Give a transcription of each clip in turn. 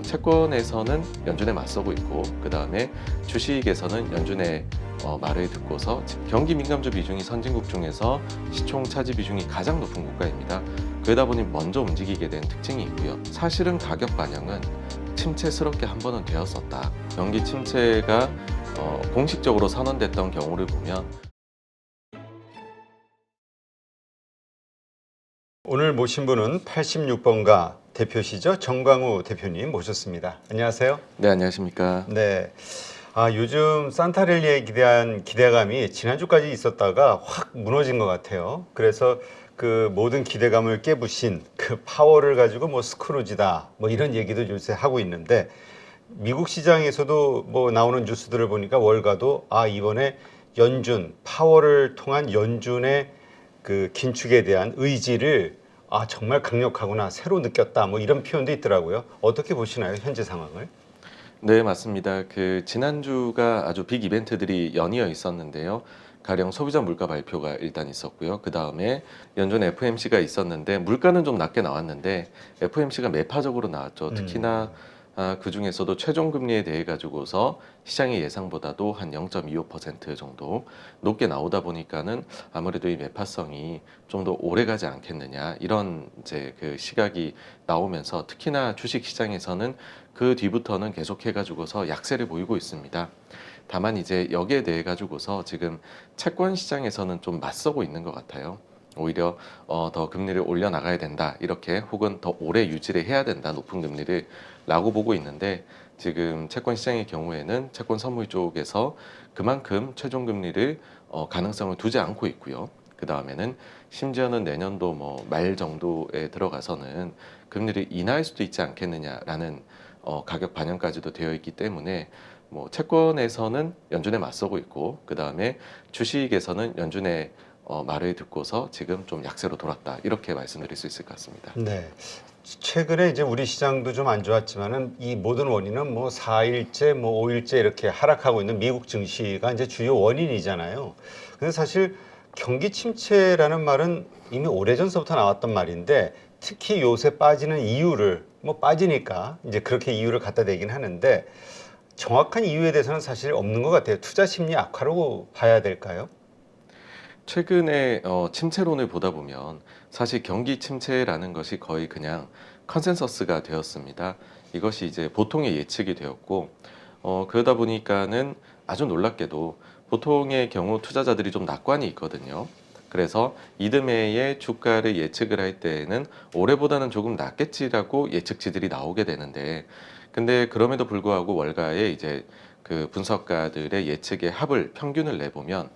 채권에서는 연준에 맞서고 있고 그 다음에 주식에서는 연준의 말을 듣고서 경기 민감주 비중이 선진국 중에서 시총 차지 비중이 가장 높은 국가입니다. 그러다 보니 먼저 움직이게 된 특징이 있고요. 사실은 가격 반영은 침체스럽게 한 번은 되었었다. 경기 침체가 공식적으로 선언됐던 경우를 보면 오늘 모신 분은 86번가 대표시죠? 정광우 대표님 모셨습니다. 안녕하세요. 네, 안녕하십니까. 네. 요즘 산타랠리에 대한 기대감이 지난주까지 있었다가 확 무너진 것 같아요. 그래서 그 모든 기대감을 깨부신 그 파워를 가지고 뭐 스크루지다 뭐 이런 얘기도 요새 하고 있는데 미국 시장에서도 뭐 나오는 뉴스들을 보니까 월가도 이번에 연준 파워를 통한 연준의 그 긴축에 대한 의지를 정말 강력하구나 새로 느꼈다 뭐 이런 표현도 있더라고요. 어떻게 보시나요 현재 상황을? 네, 맞습니다. 그 지난주가 아주 빅 이벤트들이 연이어 있었는데요. 가령 소비자 물가 발표가 일단 있었고요. 그 다음에 연준 FOMC가 있었는데 물가는 좀 낮게 나왔는데 FOMC가 매파적으로 나왔죠. 특히나 그 중에서도 최종 금리에 대해 가지고서 시장의 예상보다도 한 0.25% 정도 높게 나오다 보니까는 아무래도 이 매파성이 좀 더 오래 가지 않겠느냐 이런 이제 그 시각이 나오면서 특히나 주식 시장에서는 그 뒤부터는 계속해 가지고서 약세를 보이고 있습니다. 다만 이제 여기에 대해 가지고서 지금 채권 시장에서는 좀 맞서고 있는 것 같아요. 오히려 더 금리를 올려 나가야 된다 이렇게 혹은 더 오래 유지를 해야 된다 높은 금리를 라고 보고 있는데 지금 채권 시장의 경우에는 채권 선물 쪽에서 그만큼 최종 금리를 가능성을 두지 않고 있고요. 그 다음에는 심지어는 내년도 뭐 말 정도에 들어가서는 금리를 인하할 수도 있지 않겠느냐라는 가격 반영까지도 되어 있기 때문에 뭐 채권에서는 연준에 맞서고 있고 그 다음에 주식에서는 연준의 말을 듣고서 지금 좀 약세로 돌았다 이렇게 말씀드릴 수 있을 것 같습니다. 네. 최근에 이제 우리 시장도 좀 안 좋았지만은 이 모든 원인은 뭐 4일째 뭐 5일째 이렇게 하락하고 있는 미국 증시가 이제 주요 원인이잖아요. 근데 사실 경기 침체라는 말은 이미 오래전서부터 나왔던 말인데 특히 요새 빠지는 이유를 뭐 빠지니까 이제 그렇게 이유를 갖다 대긴 하는데 정확한 이유에 대해서는 사실 없는 것 같아요. 투자 심리 악화로 봐야 될까요? 최근에 침체론을 보다 보면 사실 경기 침체라는 것이 거의 그냥 컨센서스가 되었습니다. 이것이 이제 보통의 예측이 되었고 그러다 보니까는 아주 놀랍게도 보통의 경우 투자자들이 좀 낙관이 있거든요. 그래서 이듬해의 주가를 예측을 할 때에는 올해보다는 조금 낮겠지라고 예측치들이 나오게 되는데 근데 그럼에도 불구하고 월가에 이제 그 분석가들의 예측의 합을 평균을 내보면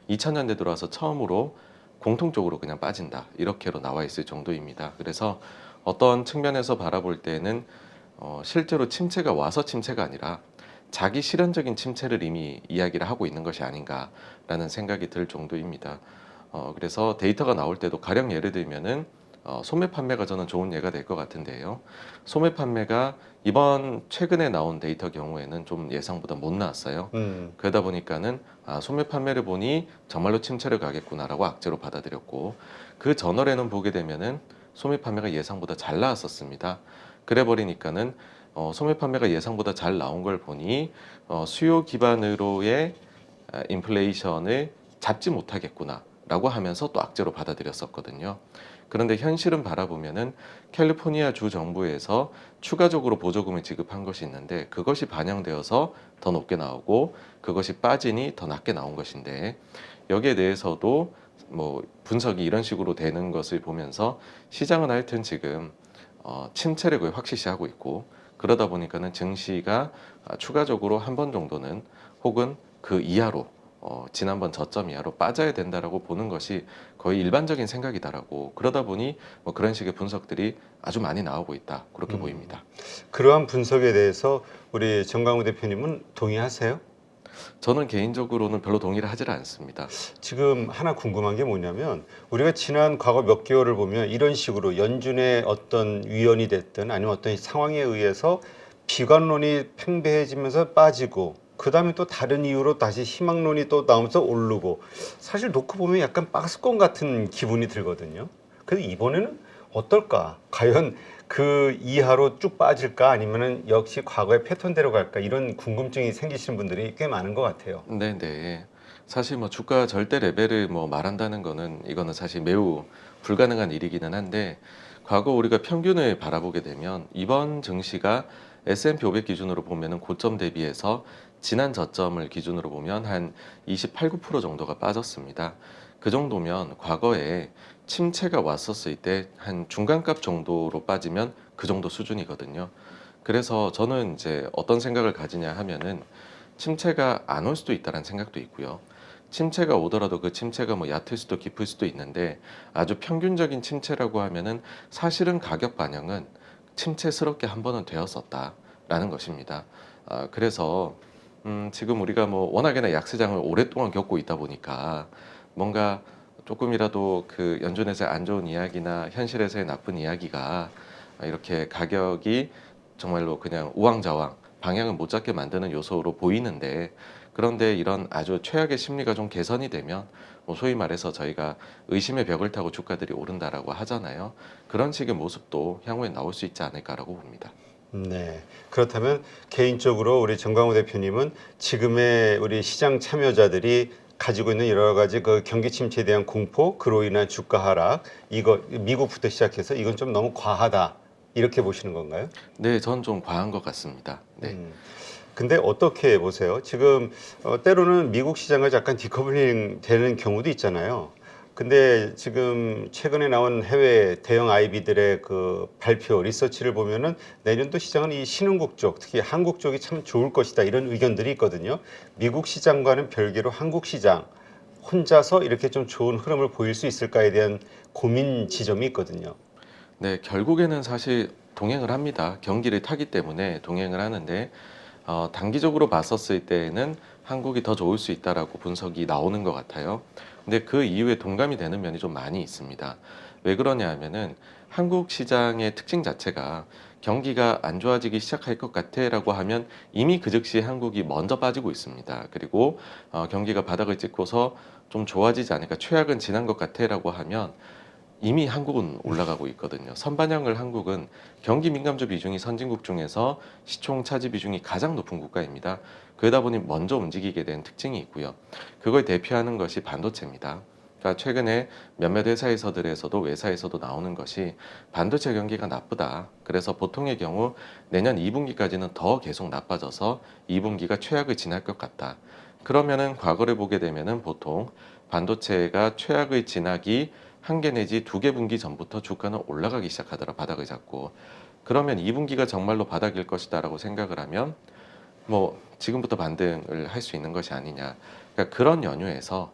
2000년대 들어와서 처음으로 공통적으로 그냥 빠진다 이렇게로 나와 있을 정도입니다. 그래서 어떤 측면에서 바라볼 때는 실제로 침체가 와서 침체가 아니라 자기 실현적인 침체를 이미 이야기를 하고 있는 것이 아닌가라는 생각이 들 정도입니다. 그래서 데이터가 나올 때도 가령 예를 들면은 소매 판매가 저는 좋은 예가 될 것 같은데요. 소매 판매가 이번 최근에 나온 데이터 경우에는 좀 예상보다 못 나왔어요. 그러다 보니까는 소매 판매를 보니 정말로 침체를 가겠구나라고 악재로 받아들였고 그 전월에는 보게 되면은 소매 판매가 예상보다 잘 나왔었습니다. 그래 버리니까는 소매 판매가 예상보다 잘 나온 걸 보니 수요 기반으로의 인플레이션을 잡지 못하겠구나라고 하면서 또 악재로 받아들였었거든요. 그런데 현실은 바라보면은 캘리포니아 주 정부에서 추가적으로 보조금을 지급한 것이 있는데 그것이 반영되어서 더 높게 나오고 그것이 빠지니 더 낮게 나온 것인데 여기에 대해서도 뭐 분석이 이런 식으로 되는 것을 보면서 시장은 하여튼 지금 침체를 거의 확실시하고 있고 그러다 보니까는 증시가 추가적으로 한 번 정도는 혹은 그 이하로 지난번 저점 이하로 빠져야 된다라고 보는 것이 거의 일반적인 생각이다라고 그러다 보니 뭐 그런 식의 분석들이 아주 많이 나오고 있다 그렇게 보입니다. 그러한 분석에 대해서 우리 정광우 대표님은 동의하세요? 저는 개인적으로는 별로 동의를 하질 않습니다. 지금 하나 궁금한 게 뭐냐면 우리가 지난 과거 몇 개월을 보면 이런 식으로 연준의 어떤 위원이 됐든 아니면 어떤 상황에 의해서 비관론이 팽배해지면서 빠지고 그 다음에 또 다른 이유로 다시 희망론이 또 나오면서 오르고 사실 놓고 보면 약간 박스권 같은 기분이 들거든요. 근데 이번에는 어떨까? 과연 그 이하로 쭉 빠질까 아니면은 역시 과거의 패턴대로 갈까 이런 궁금증이 생기시는 분들이 꽤 많은 것 같아요. 네네. 사실 뭐 주가 절대 레벨을 뭐 말한다는 거는 이거는 사실 매우 불가능한 일이기는 한데 과거 우리가 평균을 바라보게 되면 이번 증시가 S&P 500 기준으로 보면은 고점 대비해서 지난 저점을 기준으로 보면 한 28, 9% 정도가 빠졌습니다. 그 정도면 과거에 침체가 왔었을 때 한 중간값 정도로 빠지면 그 정도 수준이거든요. 그래서 저는 이제 어떤 생각을 가지냐 하면은 침체가 안 올 수도 있다는 생각도 있고요. 침체가 오더라도 그 침체가 뭐 얕을 수도 깊을 수도 있는데 아주 평균적인 침체라고 하면은 사실은 가격 반영은 침체스럽게 한 번은 되었었다라는 것입니다. 그래서 지금 우리가 뭐 워낙에나 약세장을 오랫동안 겪고 있다 보니까 뭔가 조금이라도 그 연준에서의 안 좋은 이야기나 현실에서의 나쁜 이야기가 이렇게 가격이 정말로 그냥 우왕좌왕 방향을 못 잡게 만드는 요소로 보이는데 그런데 이런 아주 최악의 심리가 좀 개선이 되면 뭐 소위 말해서 저희가 의심의 벽을 타고 주가들이 오른다라고 하잖아요. 그런 식의 모습도 향후에 나올 수 있지 않을까라고 봅니다. 네. 그렇다면 개인적으로 우리 정광호 대표님은 지금의 우리 시장 참여자들이 가지고 있는 여러 가지 그 경기 침체에 대한 공포, 그로 인한 주가 하락, 이거 미국부터 시작해서 이건 좀 너무 과하다. 이렇게 보시는 건가요? 네, 전 좀 과한 것 같습니다. 네. 근데 어떻게 보세요? 지금 때로는 미국 시장과 약간 디커플링 되는 경우도 있잖아요. 근데 지금 최근에 나온 해외 대형 IB들의 그 발표 리서치를 보면은 내년도 시장은 이 신흥국 쪽, 특히 한국 쪽이 참 좋을 것이다 이런 의견들이 있거든요. 미국 시장과는 별개로 한국 시장 혼자서 이렇게 좀 좋은 흐름을 보일 수 있을까에 대한 고민 지점이 있거든요. 네, 결국에는 사실 동행을 합니다. 경기를 타기 때문에 동행을 하는데 단기적으로 봤었을 때에는 한국이 더 좋을 수 있다라고 분석이 나오는 것 같아요. 근데 그 이후에 동감이 되는 면이 좀 많이 있습니다. 왜 그러냐 하면은 한국 시장의 특징 자체가 경기가 안 좋아지기 시작할 것 같아라고 하면 이미 그 즉시 한국이 먼저 빠지고 있습니다. 그리고 경기가 바닥을 찍고서 좀 좋아지지 않을까 최악은 지난 것 같아라고 하면 이미 한국은 올라가고 있거든요. 선반영을 한국은 경기 민감주 비중이 선진국 중에서 시총 차지 비중이 가장 높은 국가입니다. 그러다 보니 먼저 움직이게 된 특징이 있고요. 그걸 대표하는 것이 반도체입니다. 그러니까 최근에 몇몇 회사에서들에서도 외사에서도 나오는 것이 반도체 경기가 나쁘다. 그래서 보통의 경우 내년 2분기까지는 더 계속 나빠져서 2분기가 최악을 지날 것 같다. 그러면은 과거를 보게 되면은 보통 반도체가 최악을 지나기 한 개 내지 두 개 분기 전부터 주가는 올라가기 시작하더라 바닥을 잡고 그러면 2분기가 정말로 바닥일 것이다라고 생각을 하면 뭐 지금부터 반등을 할 수 있는 것이 아니냐 그러니까 그런 연유에서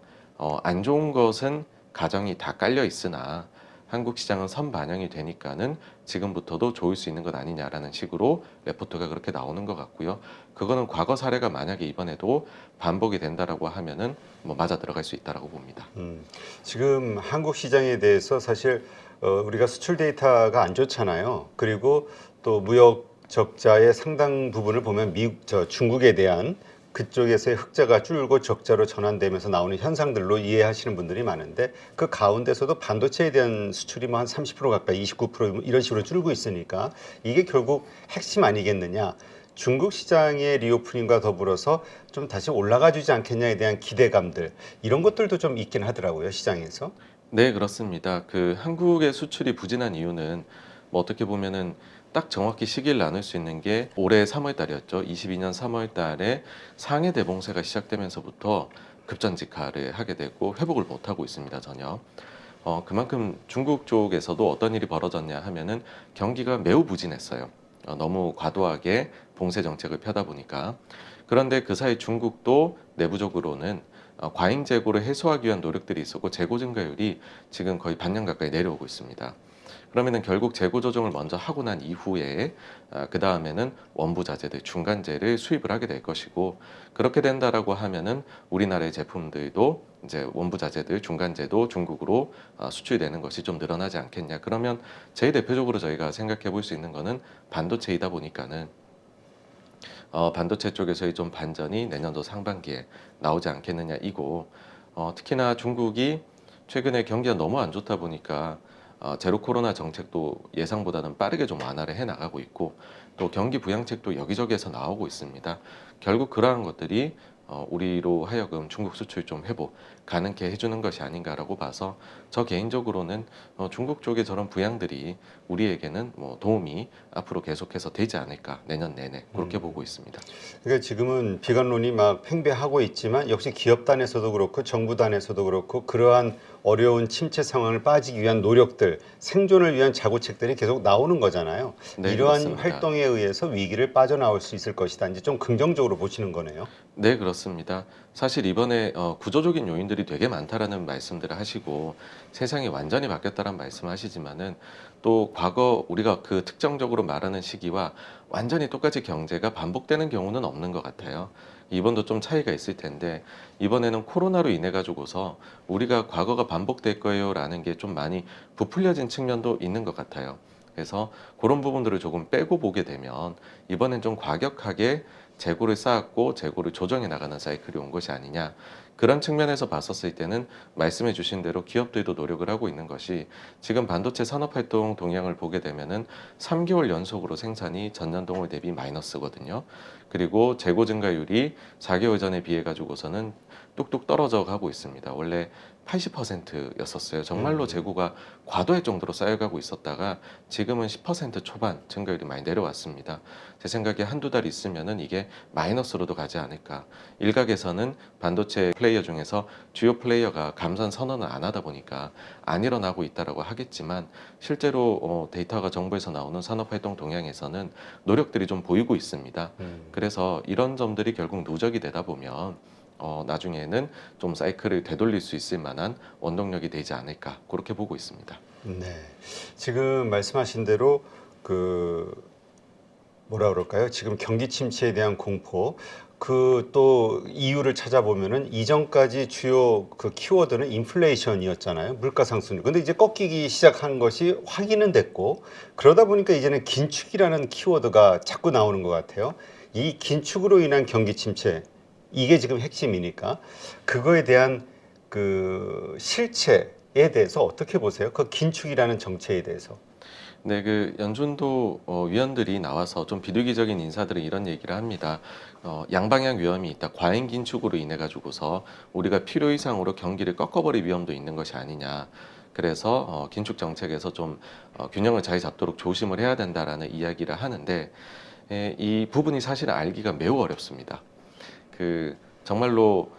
안 좋은 것은 가정이 다 깔려 있으나 한국 시장은 선반영이 되니까는 지금부터도 좋을 수 있는 것 아니냐라는 식으로 레포트가 그렇게 나오는 것 같고요. 그거는 과거 사례가 만약에 이번에도 반복이 된다라고 하면은 뭐 맞아 들어갈 수 있다라고 봅니다. 지금 한국 시장에 대해서 사실 우리가 수출 데이터가 안 좋잖아요. 그리고 또 무역 적자의 상당 부분을 보면 중국에 대한 그쪽에서의 흑자가 줄고 적자로 전환되면서 나오는 현상들로 이해하시는 분들이 많은데 그 가운데서도 반도체에 대한 수출이 뭐 한 30% 가까이 29% 이런 식으로 줄고 있으니까 이게 결국 핵심 아니겠느냐. 중국 시장의 리오프닝과 더불어서 좀 다시 올라가 주지 않겠냐에 대한 기대감들 이런 것들도 좀 있긴 하더라고요 시장에서. 네, 그렇습니다. 그 한국의 수출이 부진한 이유는 뭐 어떻게 보면은 딱 정확히 시기를 나눌 수 있는 게 올해 3월 달이었죠. 22년 3월 달에 상해 대봉쇄가 시작되면서부터 급전직하를 하게 되고 회복을 못 하고 있습니다, 전혀. 그만큼 중국 쪽에서도 어떤 일이 벌어졌냐 하면은 경기가 매우 부진했어요. 너무 과도하게 봉쇄 정책을 펴다 보니까. 그런데 그 사이 중국도 내부적으로는 과잉 재고를 해소하기 위한 노력들이 있었고 재고 증가율이 지금 거의 반년 가까이 내려오고 있습니다. 그러면은 결국 재고 조정을 먼저 하고 난 이후에 그 다음에는 원부 자재들 중간재를 수입을 하게 될 것이고 그렇게 된다라고 하면은 우리나라의 제품들도 이제 원부 자재들 중간재도 중국으로 수출되는 것이 좀 늘어나지 않겠냐. 그러면 제일 대표적으로 저희가 생각해 볼 수 있는 거는 반도체이다 보니까는 반도체 쪽에서의 좀 반전이 내년도 상반기에 나오지 않겠느냐 이고 특히나 중국이 최근에 경기가 너무 안 좋다 보니까 제로 코로나 정책도 예상보다는 빠르게 좀 완화를 해 나가고 있고 또 경기 부양책도 여기저기에서 나오고 있습니다. 결국 그러한 것들이 우리로 하여금 중국 수출 좀 회복 가능케 해주는 것이 아닌가라고 봐서 저 개인적으로는 중국 쪽의 저런 부양들이 우리에게는 뭐 도움이 앞으로 계속해서 되지 않을까 내년 내내 그렇게 보고 있습니다. 그러니까 지금은 비관론이 막 팽배하고 있지만 역시 기업 단에서도 그렇고 정부 단에서도 그렇고 그러한 어려운 침체 상황을 빠지기 위한 노력들, 생존을 위한 자구책들이 계속 나오는 거잖아요. 네, 이러한 그렇습니다. 활동에 의해서 위기를 빠져나올 수 있을 것이다. 이제 좀 긍정적으로 보시는 거네요. 네, 그렇습니다. 사실 이번에 구조적인 요인들이 되게 많다라는 말씀들을 하시고 세상이 완전히 바뀌었다는 말씀하시지만은 또 과거 우리가 그 특정적으로 말하는 시기와 완전히 똑같이 경제가 반복되는 경우는 없는 것 같아요. 이번도 좀 차이가 있을 텐데 이번에는 코로나로 인해 가지고서 우리가 과거가 반복될 거예요라는 게 좀 많이 부풀려진 측면도 있는 것 같아요. 그래서 그런 부분들을 조금 빼고 보게 되면 이번엔 좀 과격하게 재고를 쌓았고 재고를 조정해 나가는 사이클이 온 것이 아니냐. 그런 측면에서 봤었을 때는 말씀해 주신 대로 기업들도 노력을 하고 있는 것이 지금 반도체 산업활동 동향을 보게 되면은 3개월 연속으로 생산이 전년 동월 대비 마이너스거든요. 그리고 재고 증가율이 4개월 전에 비해 가지고서는 뚝뚝 떨어져 가고 있습니다. 원래 80%였었어요. 정말로 재고가 과도할 정도로 쌓여가고 있었다가 지금은 10% 초반 증가율이 많이 내려왔습니다. 제 생각에 한두 달 있으면은 이게 마이너스로도 가지 않을까. 일각에서는 반도체 플레이어 중에서 주요 플레이어가 감산 선언을 안 하다 보니까 안 일어나고 있다라고 하겠지만 실제로 데이터가 정부에서 나오는 산업활동 동향에서는 노력들이 좀 보이고 있습니다. 그래서 이런 점들이 결국 누적이 되다 보면 나중에는 좀 사이클을 되돌릴 수 있을 만한 원동력이 되지 않을까 그렇게 보고 있습니다. 네. 지금 말씀하신 대로 그 뭐라 그럴까요? 지금 경기 침체에 대한 공포, 그 또 이유를 찾아보면은 이전까지 주요 그 키워드는 인플레이션이었잖아요. 물가 상승률. 근데 이제 꺾이기 시작한 것이 확인은 됐고 그러다 보니까 이제는 긴축이라는 키워드가 자꾸 나오는 것 같아요. 이 긴축으로 인한 경기 침체, 이게 지금 핵심이니까 그거에 대한 그 실체에 대해서 어떻게 보세요? 그 긴축이라는 정체에 대해서. 네, 그 연준도 위원들이 나와서 좀 비둘기적인 인사들은 이런 얘기를 합니다. 양방향 위험이 있다. 과잉 긴축으로 인해 가지고서 우리가 필요 이상으로 경기를 꺾어버릴 위험도 있는 것이 아니냐. 그래서 긴축 정책에서 좀 균형을 잘 잡도록 조심을 해야 된다라는 이야기를 하는데 이 부분이 사실은 알기가 매우 어렵습니다. 그 정말로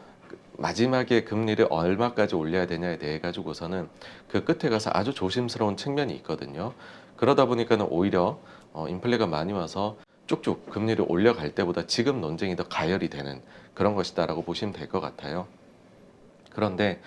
마지막에 금리를 얼마까지 올려야 되냐에 대해 가지고서는 그 끝에 가서 아주 조심스러운 측면이 있거든요. 그러다 보니까는 오히려 인플레가 많이 와서 쭉쭉 금리를 올려갈 때보다 지금 논쟁이 더 가열이 되는 그런 것이다라고 보시면 될 것 같아요. 그런데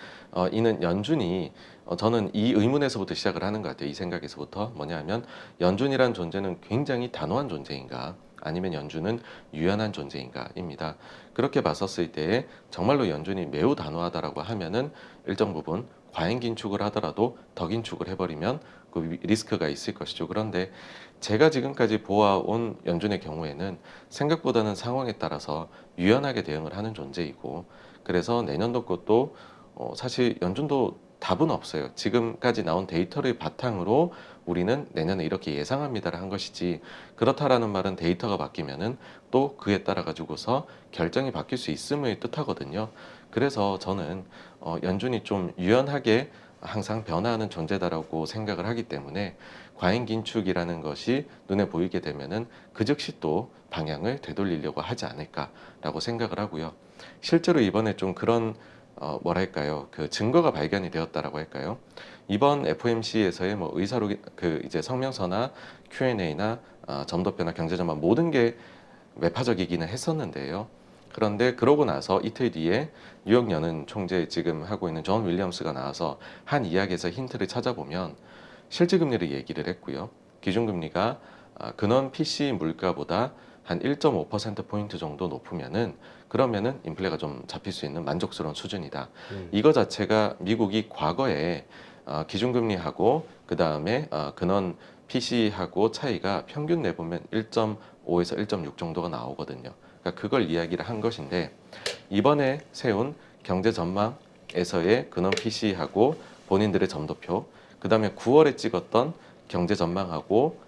이는 연준이 저는 이 의문에서부터 시작을 하는 것 같아요. 이 생각에서부터 뭐냐면 연준이란 존재는 굉장히 단호한 존재인가 아니면 연준은 유연한 존재인가입니다. 그렇게 봤었을 때에 정말로 연준이 매우 단호하다라고 하면은 일정 부분 과잉 긴축을 하더라도 더 긴축을 해버리면 그 리스크가 있을 것이죠. 그런데 제가 지금까지 보아온 연준의 경우에는 생각보다는 상황에 따라서 유연하게 대응을 하는 존재이고 그래서 내년도 것도 사실 연준도 답은 없어요. 지금까지 나온 데이터를 바탕으로 우리는 내년에 이렇게 예상합니다를 한 것이지 그렇다라는 말은 데이터가 바뀌면은 또 그에 따라 가지고서 결정이 바뀔 수 있음을 뜻하거든요. 그래서 저는 연준이 좀 유연하게 항상 변화하는 존재다라고 생각을 하기 때문에 과잉 긴축이라는 것이 눈에 보이게 되면은 그 즉시 또 방향을 되돌리려고 하지 않을까라고 생각을 하고요. 실제로 이번에 좀 그런 뭐랄까요 그 증거가 발견이 되었다라고 할까요? 이번 FOMC에서의 뭐 의사로 그 이제 성명서나 Q&A나 점도표나 경제전망 모든 게 매파적이기는 했었는데요. 그런데 그러고 나서 이틀 뒤에 뉴욕 연은 총재 지금 하고 있는 존 윌리엄스가 나와서 한 이야기에서 힌트를 찾아보면 실질 금리를 얘기를 했고요. 기준금리가 근원 PC 물가보다 한 1.5%포인트 정도 높으면은 그러면은 인플레가 좀 잡힐 수 있는 만족스러운 수준이다. 이거 자체가 미국이 과거에 기준금리하고 그 다음에 근원 PC하고 차이가 평균 내보면 1.5에서 1.6 정도가 나오거든요. 그러니까 그걸 이야기를 한 것인데 이번에 세운 경제 전망에서의 근원 PC하고 본인들의 점도표 그다음에 9월에 찍었던 경제 전망하고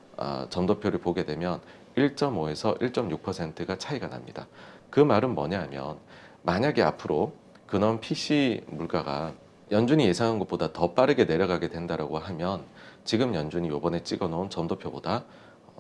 점도표를 보게 되면 1.5에서 1.6%가 차이가 납니다. 그 말은 뭐냐 하면 만약에 앞으로 근원 PC 물가가 연준이 예상한 것보다 더 빠르게 내려가게 된다라고 하면 지금 연준이 이번에 찍어놓은 점도표보다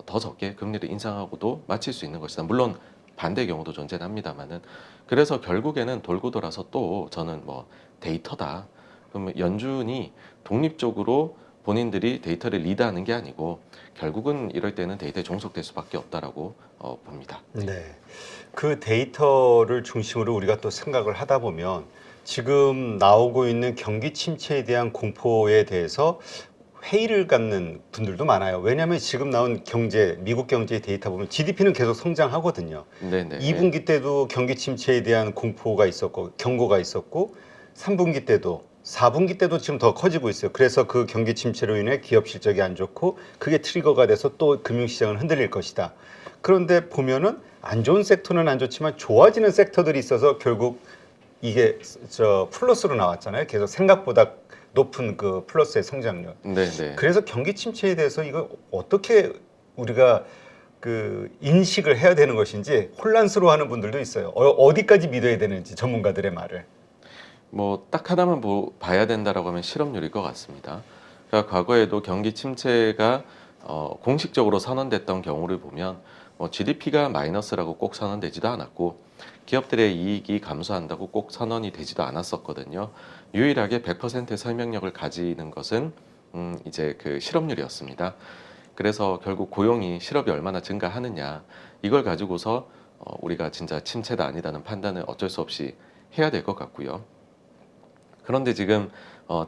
더 적게 금리를 인상하고도 마칠 수 있는 것이다. 물론 반대 경우도 존재합니다만은 그래서 결국에는 돌고 돌아서 또 저는 뭐 데이터다. 그러면 연준이 독립적으로 본인들이 데이터를 리드하는 게 아니고 결국은 이럴 때는 데이터에 종속될 수밖에 없다라고 봅니다. 네. 그 데이터를 중심으로 우리가 또 생각을 하다 보면 지금 나오고 있는 경기 침체에 대한 공포에 대해서 회의를 갖는 분들도 많아요. 왜냐하면 지금 나온 미국 경제 데이터 보면 GDP는 계속 성장하거든요. 네네. 2분기 때도 경기 침체에 대한 공포가 있었고 경고가 있었고 3분기 때도 4분기 때도 지금 더 커지고 있어요. 그래서 그 경기 침체로 인해 기업 실적이 안 좋고 그게 트리거가 돼서 또 금융시장은 흔들릴 것이다. 그런데 보면은 안 좋은 섹터는 안 좋지만 좋아지는 섹터들이 있어서 결국 이게 플러스로 나왔잖아요. 계속 생각보다 높은 그 플러스의 성장률. 네네. 그래서 경기 침체에 대해서 이거 어떻게 우리가 그 인식을 해야 되는 것인지 혼란스러워하는 분들도 있어요. 어디까지 믿어야 되는지 전문가들의 말을. 뭐 딱 하나만 봐야 된다라고 하면 실업률일 것 같습니다. 그러니까 과거에도 경기 침체가 공식적으로 선언됐던 경우를 보면 뭐 GDP가 마이너스라고 꼭 선언되지도 않았고 기업들의 이익이 감소한다고 꼭 선언이 되지도 않았었거든요. 유일하게 100%의 설명력을 가지는 것은 이제 그 실업률이었습니다. 그래서 결국 고용이 실업이 얼마나 증가하느냐 이걸 가지고서 우리가 진짜 침체다 아니다는 판단을 어쩔 수 없이 해야 될 것 같고요. 그런데 지금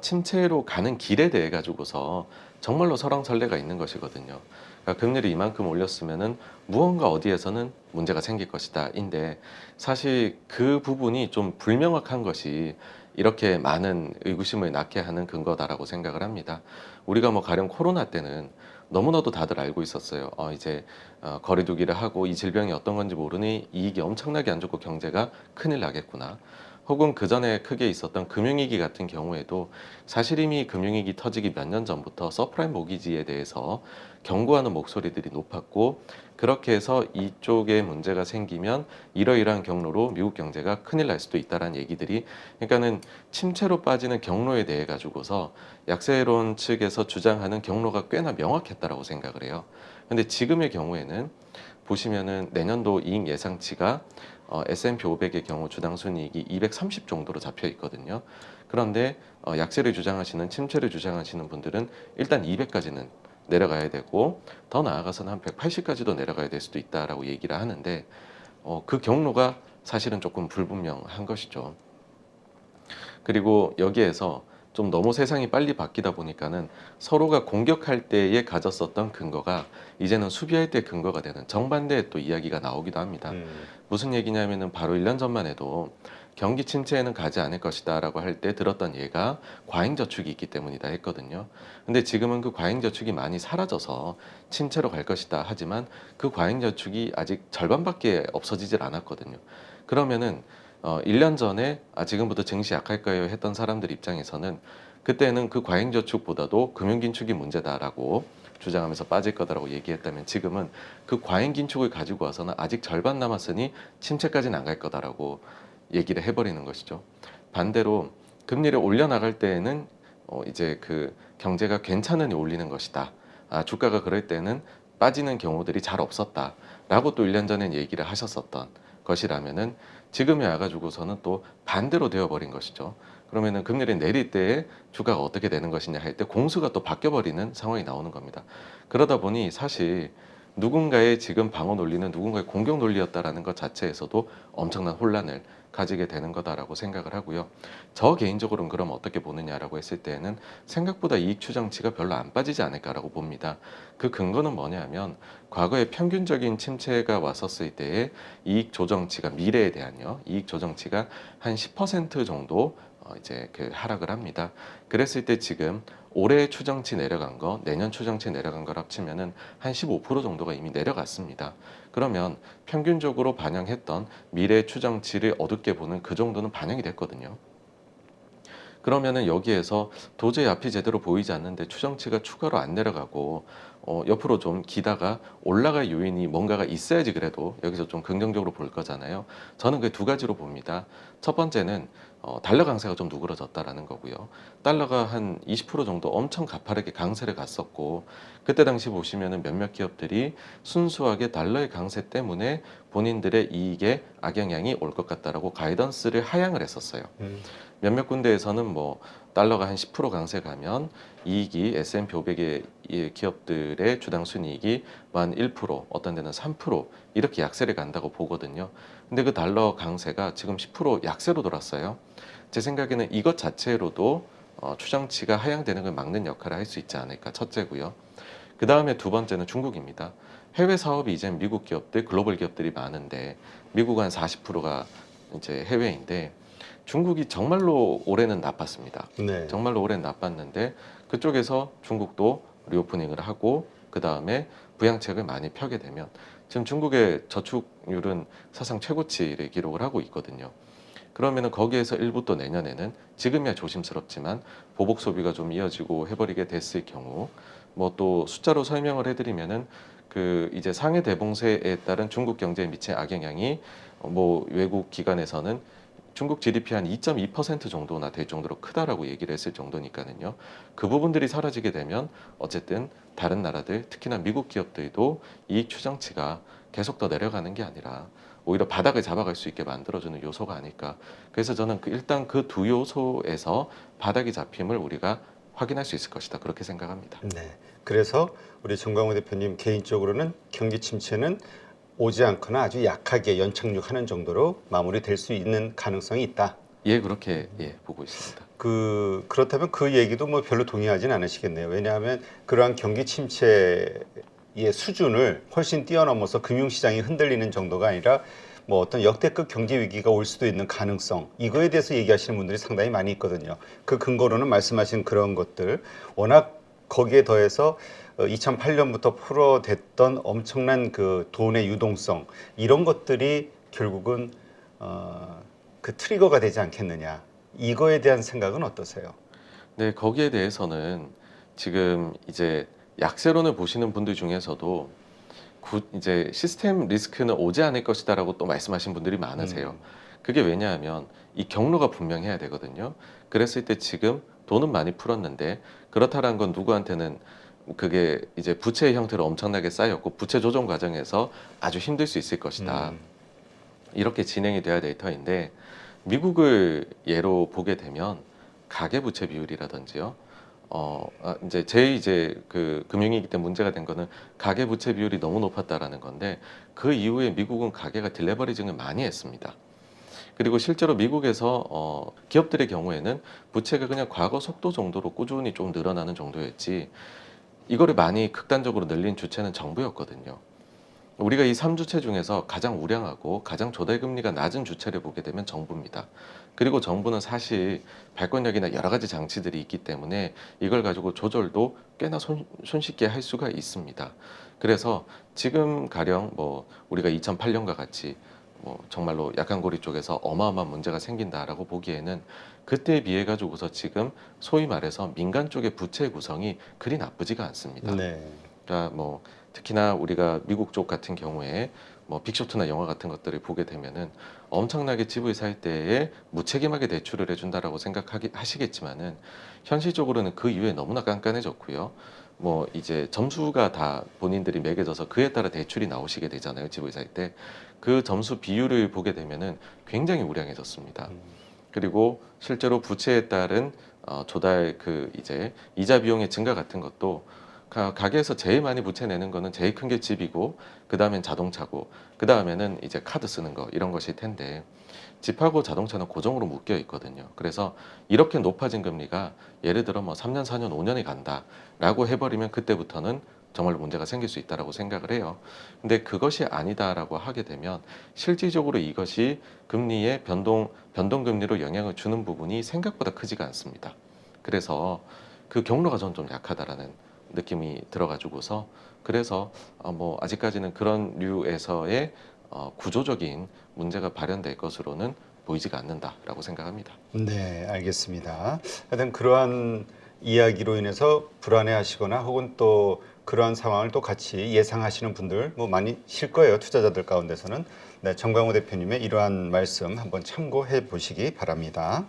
침체로 가는 길에 대해 가지고서 정말로 설왕설래가 있는 것이거든요. 그러니까 금리를 이만큼 올렸으면은 무언가 어디에서는 문제가 생길 것이다인데 사실 그 부분이 좀 불명확한 것이 이렇게 많은 의구심을 낳게 하는 근거다라고 생각을 합니다. 우리가 뭐 가령 코로나 때는 너무나도 다들 알고 있었어요. 이제 거리두기를 하고 이 질병이 어떤 건지 모르니 이익이 엄청나게 안 좋고 경제가 큰일 나겠구나. 혹은 그 전에 크게 있었던 금융위기 같은 경우에도 사실 이미 금융위기 터지기 몇 년 전부터 서프라임 모기지에 대해서 경고하는 목소리들이 높았고 그렇게 해서 이쪽에 문제가 생기면 이러이러한 경로로 미국 경제가 큰일 날 수도 있다라는 얘기들이 그러니까는 침체로 빠지는 경로에 대해 가지고서 약세론 측에서 주장하는 경로가 꽤나 명확했다라고 생각을 해요. 근데 지금의 경우에는 보시면은 내년도 이익 예상치가 S&P 500의 경우 주당 순이익이 230 정도로 잡혀 있거든요. 그런데 약세를 주장하시는 침체를 주장하시는 분들은 일단 200까지는 내려가야 되고 더 나아가서는 한 180까지도 내려가야 될 수도 있다라고 얘기를 하는데 그 경로가 사실은 조금 불분명한 것이죠. 그리고 여기에서 좀 너무 세상이 빨리 바뀌다 보니까는 서로가 공격할 때에 가졌었던 근거가 이제는 수비할 때 근거가 되는 정반대의 또 이야기가 나오기도 합니다. 무슨 얘기냐면은 바로 1년 전만 해도 경기 침체에는 가지 않을 것이다 라고 할 때 들었던 예가 과잉저축이 있기 때문이다 했거든요. 근데 지금은 그 과잉저축이 많이 사라져서 침체로 갈 것이다 하지만 그 과잉저축이 아직 절반밖에 없어지질 않았거든요. 그러면은 1년 전에 지금부터 증시 약할까요 했던 사람들 입장에서는 그때는 그 과잉저축보다도 금융긴축이 문제다라고 주장하면서 빠질 거다라고 얘기했다면 지금은 그 과잉긴축을 가지고 와서는 아직 절반 남았으니 침체까지는 안 갈 거다라고 얘기를 해버리는 것이죠. 반대로 금리를 올려나갈 때에는 이제 그 경제가 괜찮으니 올리는 것이다. 주가가 그럴 때는 빠지는 경우들이 잘 없었다라고 또 1년 전엔 얘기를 하셨었던 것이라면은 지금에 와가지고서는 또 반대로 되어버린 것이죠. 그러면은 금리를 내릴 때에 주가가 어떻게 되는 것이냐 할 때 공수가 또 바뀌어버리는 상황이 나오는 겁니다. 그러다 보니 사실 누군가의 지금 방어 논리는 누군가의 공격 논리였다라는 것 자체에서도 엄청난 혼란을 가지게 되는 거다라고 생각을 하고요. 저 개인적으로는 그럼 어떻게 보느냐라고 했을 때에는 생각보다 이익 추정치가 별로 안 빠지지 않을까라고 봅니다. 그 근거는 뭐냐면 과거에 평균적인 침체가 왔었을 때에 이익 조정치가 미래에 대한요. 이익 조정치가 한 10% 정도 이제 그 하락을 합니다. 그랬을 때 지금 올해 추정치 내려간 거, 내년 추정치 내려간 걸 합치면은 한 15% 정도가 이미 내려갔습니다. 그러면 평균적으로 반영했던 미래 추정치를 어둡게 보는 그 정도는 반영이 됐거든요. 그러면은 여기에서 도저히 앞이 제대로 보이지 않는데 추정치가 추가로 안 내려가고 옆으로 좀 기다가 올라갈 요인이 뭔가가 있어야지 그래도 여기서 좀 긍정적으로 볼 거잖아요. 저는 그 두 가지로 봅니다. 첫 번째는 달러 강세가 좀 누그러졌다라는 거고요. 달러가 한 20% 정도 엄청 가파르게 강세를 갔었고 그때 당시 보시면은 몇몇 기업들이 순수하게 달러의 강세 때문에 본인들의 이익에 악영향이 올 것 같다라고 가이던스를 하향을 했었어요. 음. 몇몇 군데에서는 뭐 달러가 한 10% 강세 가면 이익이 S&P 500의 기업들의 주당 순이익이 만 1%, 어떤 데는 3% 이렇게 약세를 간다고 보거든요. 근데 그 달러 강세가 지금 10% 약세로 돌았어요. 제 생각에는 이것 자체로도 추정치가 하향되는 걸 막는 역할을 할 수 있지 않을까 첫째고요. 그 다음에 두 번째는 중국입니다. 해외 사업이 이제 미국 기업들, 글로벌 기업들이 많은데 미국 한 40%가 이제 해외인데 중국이 정말로 올해는 나빴습니다. 네. 정말로 올해는 나빴는데 그쪽에서 중국도 리오프닝을 하고 그 다음에 부양책을 많이 펴게 되면 지금 중국의 저축률은 사상 최고치를 기록을 하고 있거든요. 그러면은 거기에서 일부 또 내년에는 지금이야 조심스럽지만 보복 소비가 좀 이어지고 해버리게 됐을 경우 뭐 또 숫자로 설명을 해드리면은 그 이제 상해 대봉쇄에 따른 중국 경제에 미친 악영향이 뭐 외국 기관에서는 중국 GDP 한 2.2% 정도나 될 정도로 크다라고 얘기를 했을 정도니까는요. 그 부분들이 사라지게 되면 어쨌든 다른 나라들, 특히나 미국 기업들도 이익 추정치가 계속 더 내려가는 게 아니라 오히려 바닥을 잡아갈 수 있게 만들어주는 요소가 아닐까. 그래서 저는 일단 그 두 요소에서 바닥이 잡힘을 우리가 확인할 수 있을 것이다. 그렇게 생각합니다. 네. 그래서 우리 정광훈 대표님 개인적으로는 경기 침체는 오지 않거나 아주 약하게 연착륙하는 정도로 마무리될 수 있는 가능성이 있다. 예, 그렇게 보고 있습니다. 그렇다면 그 얘기도 뭐 별로 동의하진 않으시겠네요. 왜냐하면 그러한 경기 침체의 수준을 훨씬 뛰어넘어서 금융시장이 흔들리는 정도가 아니라 뭐 어떤 역대급 경제 위기가 올 수도 있는 가능성, 이거에 대해서 얘기하시는 분들이 상당히 많이 있거든요. 그 근거로는 말씀하신 그런 것들, 워낙 거기에 더해서 2008년부터 풀어댔던 엄청난 그 돈의 유동성, 이런 것들이 결국은 그 트리거가 되지 않겠느냐. 이거에 대한 생각은 어떠세요? 네, 거기에 대해서는 지금 이제 약세론을 보시는 분들 중에서도 이제 시스템 리스크는 오지 않을 것이다라고 또 말씀하신 분들이 많으세요. 그게 왜냐하면 이 경로가 분명해야 되거든요. 그랬을 때 지금 돈은 많이 풀었는데 그렇다라는 건 누구한테는 그게 이제 부채의 형태로 엄청나게 쌓였고 부채 조정 과정에서 아주 힘들 수 있을 것이다. 이렇게 진행이 돼야 될 터인데 미국을 예로 보게 되면 가계부채 비율이라든지요. 이제 이제 그 금융위기 때 문제가 된 거는 가계부채 비율이 너무 높았다라는 건데 그 이후에 미국은 가계가 딜레버리징을 많이 했습니다. 그리고 실제로 미국에서 기업들의 경우에는 부채가 그냥 과거 속도 정도로 꾸준히 좀 늘어나는 정도였지 이거를 많이 극단적으로 늘린 주체는 정부였거든요. 우리가 이 3주체 중에서 가장 우량하고 가장 조달금리가 낮은 주체를 보게 되면 정부입니다. 그리고 정부는 사실 발권력이나 여러 가지 장치들이 있기 때문에 이걸 가지고 조절도 꽤나 손쉽게 할 수가 있습니다. 그래서 지금 가령 뭐 우리가 2008년과 같이 뭐 정말로 약간고리 쪽에서 어마어마한 문제가 생긴다라고 보기에는 그때에 비해 가지고서 지금 소위 말해서 민간 쪽의 부채 구성이 그리 나쁘지가 않습니다. 네. 그러니까 뭐 특히나 우리가 미국 쪽 같은 경우에 뭐 빅쇼트나 영화 같은 것들을 보게 되면은 엄청나게 집을 살 때에 무책임하게 대출을 해준다라고 하시겠지만은 현실적으로는 그 이후에 너무나 깐깐해졌고요. 뭐 이제 점수가 다 본인들이 매겨져서 그에 따라 대출이 나오시게 되잖아요. 집을 살 때. 그 점수 비율을 보게 되면은 굉장히 우량해졌습니다. 그리고 실제로 부채에 따른 조달 그 이제 이자 비용의 증가 같은 것도 가게에서 제일 많이 부채 내는 거는 제일 큰 게 집이고 그 다음엔 자동차고 그 다음에는 이제 카드 쓰는 거 이런 것일 텐데 집하고 자동차는 고정으로 묶여 있거든요. 그래서 이렇게 높아진 금리가 예를 들어 뭐 3년, 4년, 5년이 간다라고 해버리면 그때부터는 정말로 문제가 생길 수 있다라고 생각을 해요. 근데 그것이 아니다라고 하게 되면 실질적으로 이것이 금리의 변동금리로 영향을 주는 부분이 생각보다 크지가 않습니다. 그래서 그 경로가 저는 좀 약하다라는 느낌이 들어가지고서 그래서 뭐 아직까지는 그런 류에서의 구조적인 문제가 발현될 것으로는 보이지가 않는다라고 생각합니다. 네, 알겠습니다. 하여튼 그러한 이야기로 인해서 불안해하시거나 혹은 또 그러한 상황을 또 같이 예상하시는 분들 뭐 많이실 거예요. 투자자들 가운데서는. 네, 정광호 대표님의 이러한 말씀 한번 참고해 보시기 바랍니다.